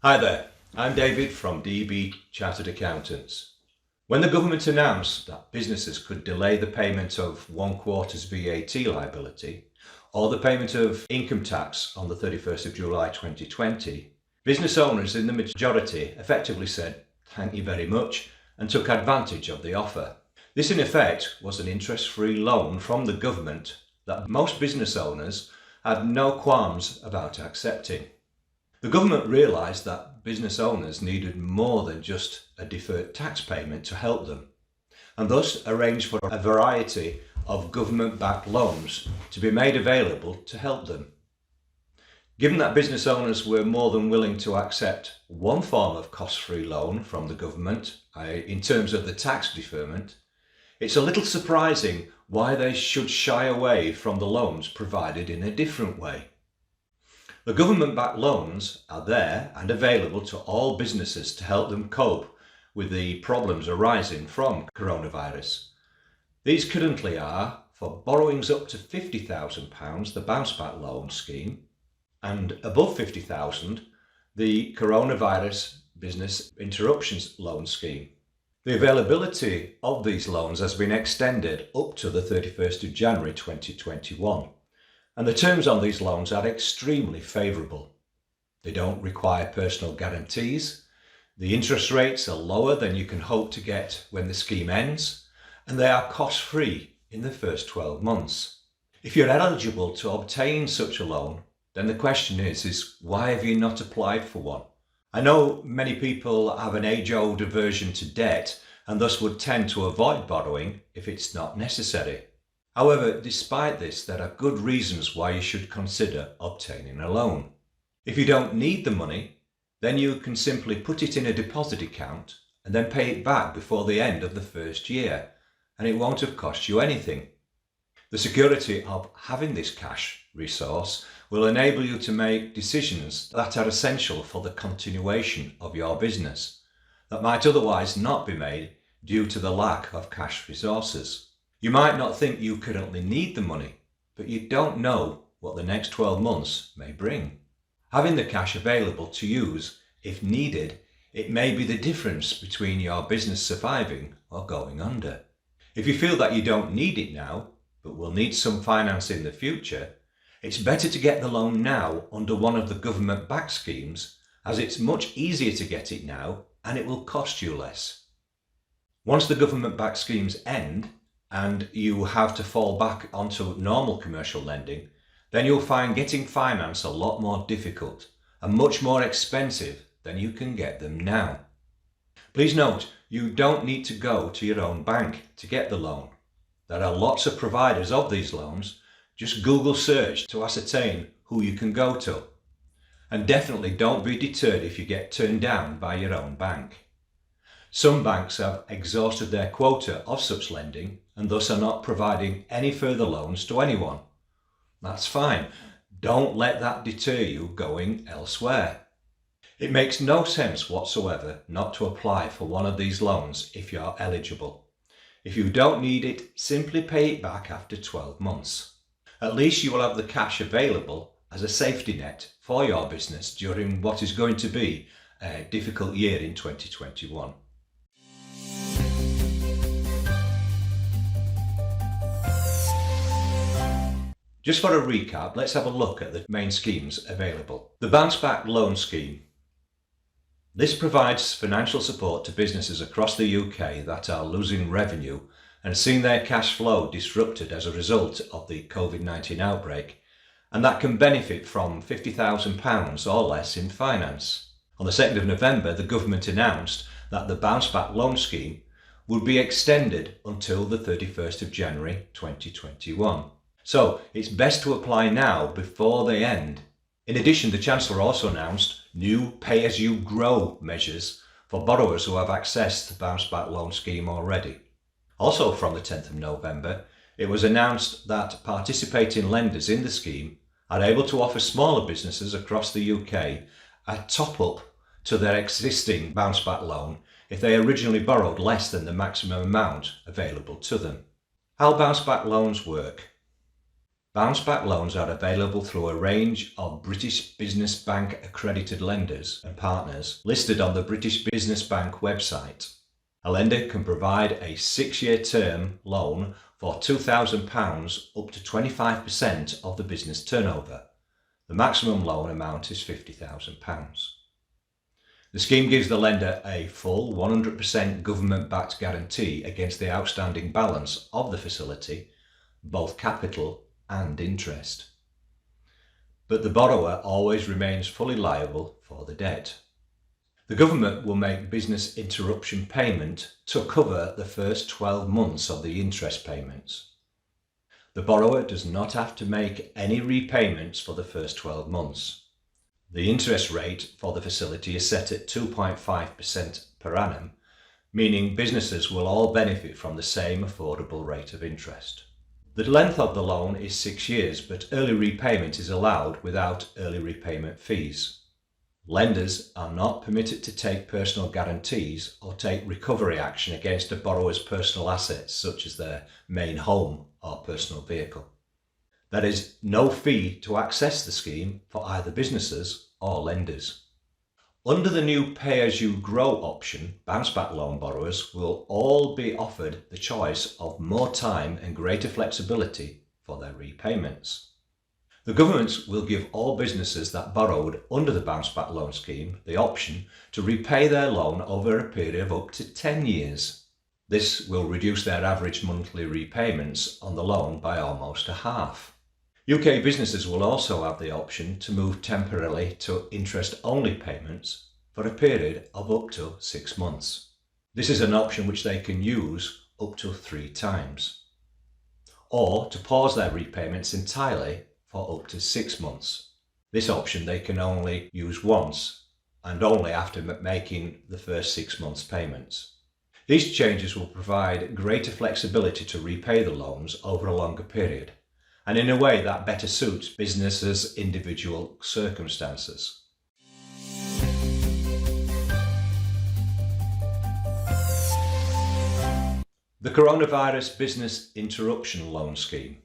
Hi there, I'm David from DB Chartered Accountants. When the government announced that businesses could delay the payment of 1 quarter's VAT liability or the payment of income tax on the 31st of July 2020, business owners in the majority effectively said thank you very much and took advantage of the offer. This in effect was an interest-free loan from the government that most business owners had no qualms about accepting. The government realised that business owners needed more than just a deferred tax payment to help them, and thus arranged for a variety of government-backed loans to be made available to help them. Given that business owners were more than willing to accept one form of cost-free loan from the government, in terms of the tax deferment, it's a little surprising why they should shy away from the loans provided in a different way. The government-backed loans are there and available to all businesses to help them cope with the problems arising from coronavirus. These currently are for borrowings up to £50,000, the Bounce Back Loan Scheme, and above £50,000, the Coronavirus Business Interruption Loan Scheme. The availability of these loans has been extended up to the 31st of January 2021. And the terms on these loans are extremely favourable. They don't require personal guarantees, the interest rates are lower than you can hope to get when the scheme ends, and they are cost-free in the first 12 months. If you're eligible to obtain such a loan, then the question is why have you not applied for one? I know many people have an age-old aversion to debt and thus would tend to avoid borrowing if it's not necessary. However, despite this, there are good reasons why you should consider obtaining a loan. If you don't need the money, then you can simply put it in a deposit account and then pay it back before the end of the first year, and it won't have cost you anything. The security of having this cash resource will enable you to make decisions that are essential for the continuation of your business, that might otherwise not be made due to the lack of cash resources. You might not think you currently need the money, but you don't know what the next 12 months may bring. Having the cash available to use if needed, it may be the difference between your business surviving or going under. If you feel that you don't need it now, but will need some finance in the future, it's better to get the loan now under one of the government-backed schemes, as it's much easier to get it now and it will cost you less. Once the government-backed schemes end, and you have to fall back onto normal commercial lending, then you'll find getting finance a lot more difficult and much more expensive than you can get them now. Please note, you don't need to go to your own bank to get the loan. There are lots of providers of these loans. Just Google search to ascertain who you can go to. And definitely don't be deterred if you get turned down by your own bank. Some banks have exhausted their quota of such lending and thus are not providing any further loans to anyone. That's fine. Don't let that deter you going elsewhere. It makes no sense whatsoever not to apply for one of these loans if you're eligible. If you don't need it, simply pay it back after 12 months. At least you will have the cash available as a safety net for your business during what is going to be a difficult year in 2021. Just for a recap, let's have a look at the main schemes available. The Bounce Back Loan Scheme. This provides financial support to businesses across the UK that are losing revenue and seeing their cash flow disrupted as a result of the COVID-19 outbreak, and that can benefit from £50,000 or less in finance. On the 2nd of November, the government announced that the Bounce Back Loan Scheme would be extended until the 31st of January 2021. So it's best to apply now before they end. In addition, the Chancellor also announced new pay-as-you-grow measures for borrowers who have accessed the Bounce Back Loan Scheme already. Also from the 10th of November, it was announced that participating lenders in the scheme are able to offer smaller businesses across the UK a top-up to their existing Bounce Back loan if they originally borrowed less than the maximum amount available to them. How Bounce Back loans work. Bounce back loans are available through a range of British Business Bank accredited lenders and partners listed on the British Business Bank website. A lender can provide a 6-year term loan for £2,000 up to 25% of the business turnover. The maximum loan amount is £50,000. The scheme gives the lender a full 100% government-backed guarantee against the outstanding balance of the facility, both capital and interest. But the borrower always remains fully liable for the debt. The government will make business interruption payment to cover the first 12 months of the interest payments. The borrower does not have to make any repayments for the first 12 months. The interest rate for the facility is set at 2.5% per annum, meaning businesses will all benefit from the same affordable rate of interest. The length of the loan is 6 years, but early repayment is allowed without early repayment fees. Lenders are not permitted to take personal guarantees or take recovery action against a borrower's personal assets, such as their main home or personal vehicle. There is no fee to access the scheme for either businesses or lenders. Under the new pay-as-you-grow option, bounce-back loan borrowers will all be offered the choice of more time and greater flexibility for their repayments. The government will give all businesses that borrowed under the bounce back loan scheme the option to repay their loan over a period of up to 10 years. This will reduce their average monthly repayments on the loan by almost a half. UK businesses will also have the option to move temporarily to interest-only payments for a period of up to 6 months. This is an option which they can use up to 3 times, or to pause their repayments entirely for up to 6 months. This option they can only use once, and only after making the first 6 months payments. These changes will provide greater flexibility to repay the loans over a longer period, and in a way that better suits businesses' individual circumstances. The Coronavirus Business Interruption Loan Scheme.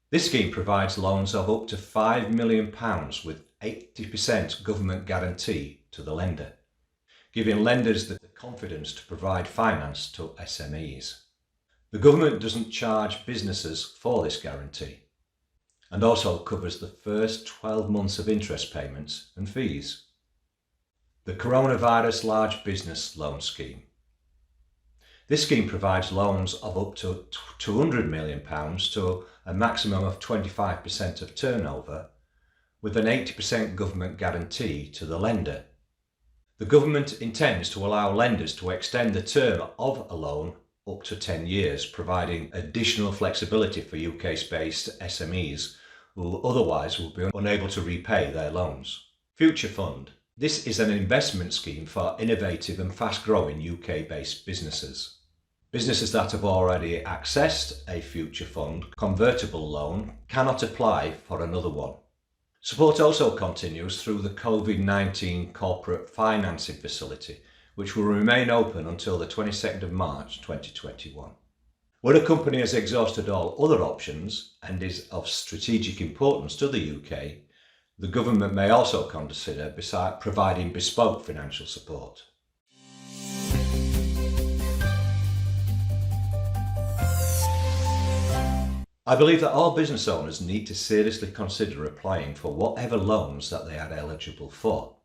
This scheme provides loans of up to £5 million with 80% government guarantee to the lender, giving lenders the confidence to provide finance to SMEs. The government doesn't charge businesses for this guarantee, and also covers the first 12 months of interest payments and fees. The Coronavirus Large Business Loan Scheme. This scheme provides loans of up to £200 million to a maximum of 25% of turnover, with an 80% government guarantee to the lender. The government intends to allow lenders to extend the term of a loan up to 10 years, providing additional flexibility for UK-based SMEs who otherwise will be unable to repay their loans. Future Fund. This is an investment scheme for innovative and fast-growing UK-based businesses. Businesses that have already accessed a Future Fund convertible loan cannot apply for another one. Support also continues through the COVID-19 Corporate Financing Facility, which will remain open until the 22nd of March 2021. When a company has exhausted all other options and is of strategic importance to the UK, the government may also consider providing bespoke financial support. I believe that all business owners need to seriously consider applying for whatever loans that they are eligible for.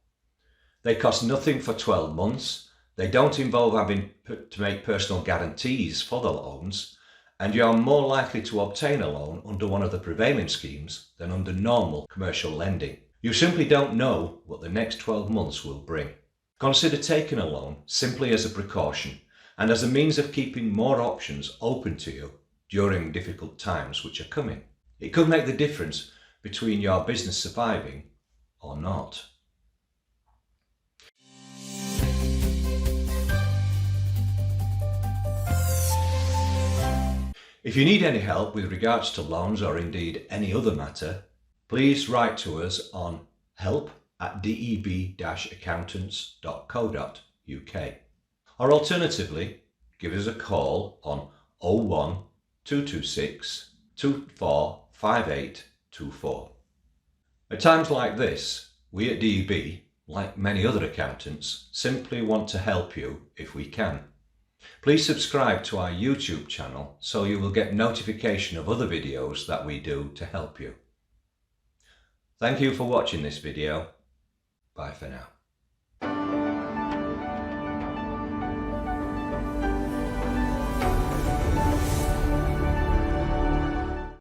They cost nothing for 12 months, they don't involve having to make personal guarantees for the loans, and you are more likely to obtain a loan under one of the prevailing schemes than under normal commercial lending. You simply don't know what the next 12 months will bring. Consider taking a loan simply as a precaution and as a means of keeping more options open to you during difficult times which are coming. It could make the difference between your business surviving or not. If you need any help with regards to loans or indeed any other matter, please write to us on help@deb-accountants.co.uk, or alternatively give us a call on 01 226 245824. At times like this, we at DEB, like many other accountants, simply want to help you if we can. Please subscribe to our YouTube channel so you will get notification of other videos that we do to help you. Thank you for watching this video. Bye for now.